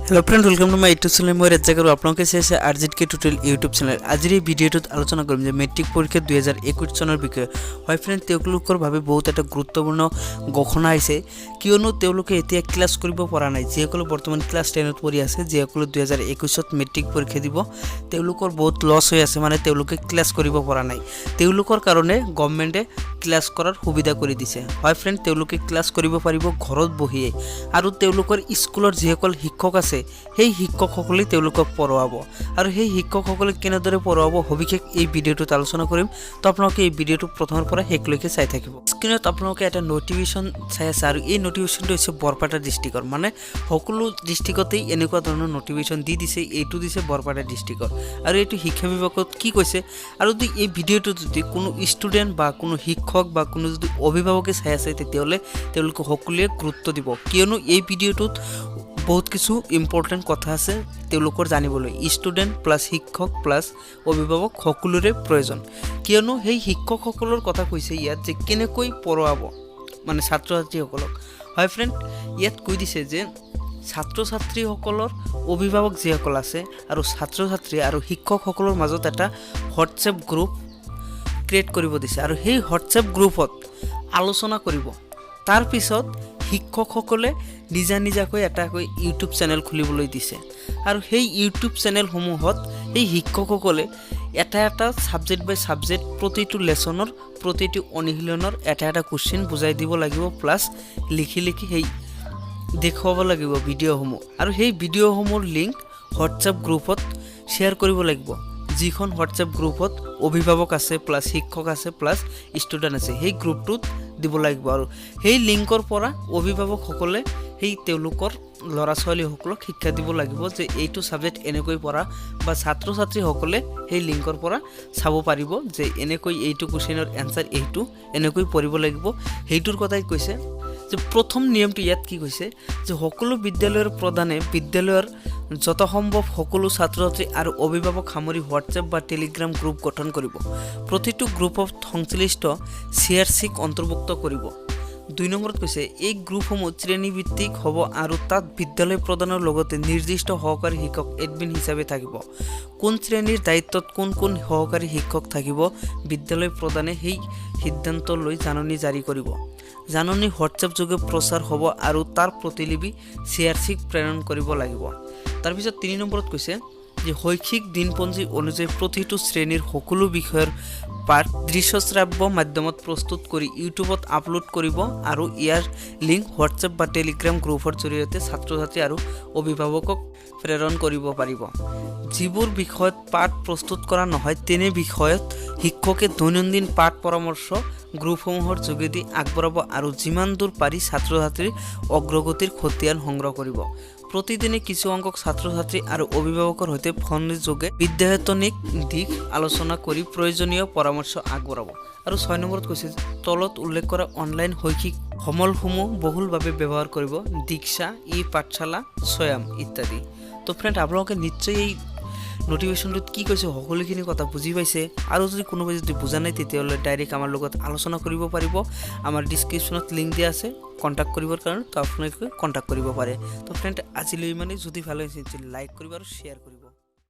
hello friend welcome to my YouTube channel मैं rzktutorial आपलोके से rzktutorial यूट्यूब चैनल आजिर এই ভিডিওটোত আলোচনা কৰিম যে মেট্ৰিক পৰীক্ষা 2021 চনৰ বিষয়ে হয় ফ্ৰেন্ড তেওঁলোকৰ বাবে বহুত এটা গুৰুত্বপূৰ্ণ ঘোষণা আছে কিয়নো তেওঁলোকে এতিয়া ক্লাস কৰিব পৰা নাই যেসকল বৰ্তমান ক্লাস 10 ত পঢ়ি আছে যেসকল 2021 ত মেট্ৰিক পৰীক্ষা দিব তেওঁলোকৰ বহুত লস হৈ আছে মানে তেওঁলোকে ক্লাস কৰিব পৰা নাই তেওঁলোকৰ কাৰণে গভৰ্ণমেণ্টে ক্লাস কৰাৰ সুবিধা কৰি দিছে হয় ফ্ৰেন্ড তেওঁলোকে ক্লাস কৰিব পাৰিব ঘৰত বহিয়ে আৰু তেওঁলোকৰ স্কুলৰ যেসকল শিক্ষক আছে সেই শিক্ষকসকলে তেওঁলোকক পঢ়াব আৰু সেই শিক্ষকসকলে কেনেদৰে পঢ়াব সবিশেষ এই ভিডিওটোত আলোচনা কৰিম তো আপোনালোকে এই ভিডিওটো প্ৰথমৰ পৰা শেষলৈকে চাই থাকিব স্ক্ৰীনত আপোনালোকে এটা নোটিফিকেশন চাই আছে আৰু এই নোটিফিকেশনটো হৈছে বৰপেটা ডিস্ট্ৰিক্টৰ মানে সকলো ডিস্ট্ৰিক্টতেই এনেকুৱা ধৰণৰ নোটিফিকেশন দি দিছে এইটো দিছে বৰপেটা ডিস্ট্ৰিক্টৰ আৰু এইটো শিক্ষা বিভাগত কি কৈছে আৰু যদি এই ভিডিওটো যদি কোনো ষ্টুডেন্ট বা কোনো শিক্ষক বা কোনো যদি অভিভাৱকে চাই আছে তেতিয়াহলে তেওঁলোকে সকলোৱে গুৰুত্ব দিব কিয়নো এই ভিডিওটোত बहुत किछु इम्पोर्टेंट कथा আছে তেওঁলোকৰ জানিবলৈ স্টুডেন্ট প্লাস শিক্ষক প্লাস অভিভাৱক সকলোৰে প্ৰয়োজন কিয়নো সেই শিক্ষকসকলৰ কথা কৈছে ইয়াত যে কেনেকৈ পঢ়াব মানে ছাত্ৰ ছাত্ৰীসকলক হয় ফ্ৰেন্ড ইয়াত কৈ দিছে যে ছাত্ৰ ছাত্ৰীসকলৰ অভিভাৱক যিসকল আছে আৰু ছাত্ৰ ছাত্ৰী আৰু শিক্ষকসকলৰ মাজত এটা হোৱাটছএপ গ্ৰুপ ক্ৰিয়েট কৰিব দিছে আৰু সেই হোৱাটছএপ গ্ৰুপত আলোচনা কৰিব তাৰ পিছত শিক্ষকসকলে নিজা নিজাকৈ এটাকৈ ইউটিউব চেনেল খুলিবলৈ দিছে আৰু সেই ইউটিউব চেনেল সমূহত এই শিক্ষকসকলে এটা এটা সাবজেক্ট বাই সাবজেক্ট প্ৰতিটো লেসনৰ প্ৰতিটো অনুশীলনৰ এটা এটা কোশ্চেন বুজাই দিব লাগিব প্লাস লিখি লিখি সেই দেখুৱাব লাগিব ভিডিঅ'সমূহ আৰু সেই ভিডিঅ'সমূহৰ লিংক হোৱাটছএপ গ্ৰুপত শ্বেয়াৰ কৰিব লাগিব যিখন হোৱাটছএপ গ্ৰুপত অভিভাৱক আছে প্লাস শিক্ষক আছে প্লাস ষ্টুডেন্ট আছে সেই গ্ৰুপটোত দিব লাগিব আৰু সেই লিংকৰ পৰা অভিভাৱকসকলে সেই তেওঁলোকৰ লৰা ছোৱালীসকলক শিক্ষা দিব লাগিব যে এইটো সাবজেক্ট এনেকৈ পঢ়া বা ছাত্ৰ ছাত্ৰীসকলে সেই লিংকৰ পৰা চাব পাৰিব যে এনেকৈ এইটো কোশ্চেনৰ এনসাৰ এইটো এনেকৈ পঢ়িব লাগিব হেইটোৰ কথাই কৈছে যে প্ৰথম নিয়মটো ইয়াত কি কৈছে যে সকলো বিদ্যালয়ৰ প্ৰধানে বিদ্যালয়ৰ যত সম্ভৱ সকলো ছাত্ৰ ছাত্ৰী আৰু অভিভাৱক সামৰি হোৱাটছএপ বা টেলিগ্ৰাম গ্ৰুপ গঠন কৰিব প্ৰতিটো গ্ৰুপত সংশ্লিষ্ট rzkক অন্তৰ্ভুক্ত কৰিব 2 নম্বৰত কৈছে এই গ্ৰুপসমূহ শ্ৰেণীভিত্তিক হ'ব আৰু তাত বিদ্যালয় প্ৰধানৰ লগতে নিৰ্দিষ্ট সহকাৰী শিক্ষক এডমিন হিচাপে থাকিব কোন শ্ৰেণীৰ দায়িত্বত কোন কোন সহকাৰী শিক্ষক থাকিব বিদ্যালয় প্ৰধানে সেই সিদ্ধান্ত লৈ জাননী জাৰি কৰিব জাননী হোৱাটছএপ যোগে প্ৰচাৰ হ'ব আৰু তাৰ প্ৰতিলিপি rzkক প্ৰেৰণ কৰিব লাগিব তাৰ পিছত 3 নম্বৰত কৈছে যে শৈক্ষিক দিনপঞ্জী অনুযায়ী প্ৰতিটো শ্ৰেণীৰ সকলো বিষয়ৰ পাঠ দৃশ্যশ্ৰাব্য মাধ্যমত প্ৰস্তুত কৰি ইউটিউবত আপলোড কৰিব আৰু ইয়াৰ লিংক হোৱাটছএপ বা টেলিগ্ৰাম গ্ৰুপৰ জৰিয়তে ছাত্ৰ ছাত্ৰী আৰু অভিভাৱকক প্ৰেৰণ কৰিব পাৰিব যিবোৰ বিষয়ত পাঠ প্ৰস্তুত কৰা নহয় তেনে বিষয়ত শিক্ষকে দৈনন্দিন পাঠ পৰামৰ্শ গ্ৰুপসমূহৰ যোগেদি আগবঢ়াব আৰু যিমান দূৰ পাৰি ছাত্ৰ ছাত্ৰীৰ অগ্ৰগতিৰ খতিয়ান সংগ্ৰহ কৰিব প্ৰতিদিনে কিছু সংখ্যক ছাত্ৰ ছাত্ৰী আৰু অভিভাৱকৰ সৈতে ফোনৰ যোগে বিদ্যায়তনিক দিশ আলোচনা কৰি প্ৰয়োজনীয় পৰামৰ্শ আগবঢ়াব আৰু 6 নম্বৰত কৈছে তলত উল্লেখ কৰা অনলাইন শৈক্ষিক সমলসমূহ বহুলভাৱে ব্যৱহাৰ কৰিব দীক্ষা ই পাঠশালা স্বয়ং ইত্যাদি তো ফ্ৰেন্ড আপোনালোকে নিশ্চয় এই নোটিফিকেশনটোত কি কৈছে সকলোখিনি কথা বুজি পাইছে আৰু যদি কোনোবাই যদি বুজা নাই তেতিয়াহলে ডাইৰেক্ট আমাৰ লগত আলোচনা কৰিব পাৰিব আমাৰ ডেসক্ৰিপচনত লিংক দিয়া আছে কন্টাক্ট কৰিবৰ কাৰণে তো আপোনালোকে কন্টাক্ট কৰিব পাৰে তো ফ্ৰেন্ড আজিলৈ মানে যদি ভালো হৈছে লাইক কৰিব আৰু শেয়াৰ কৰিব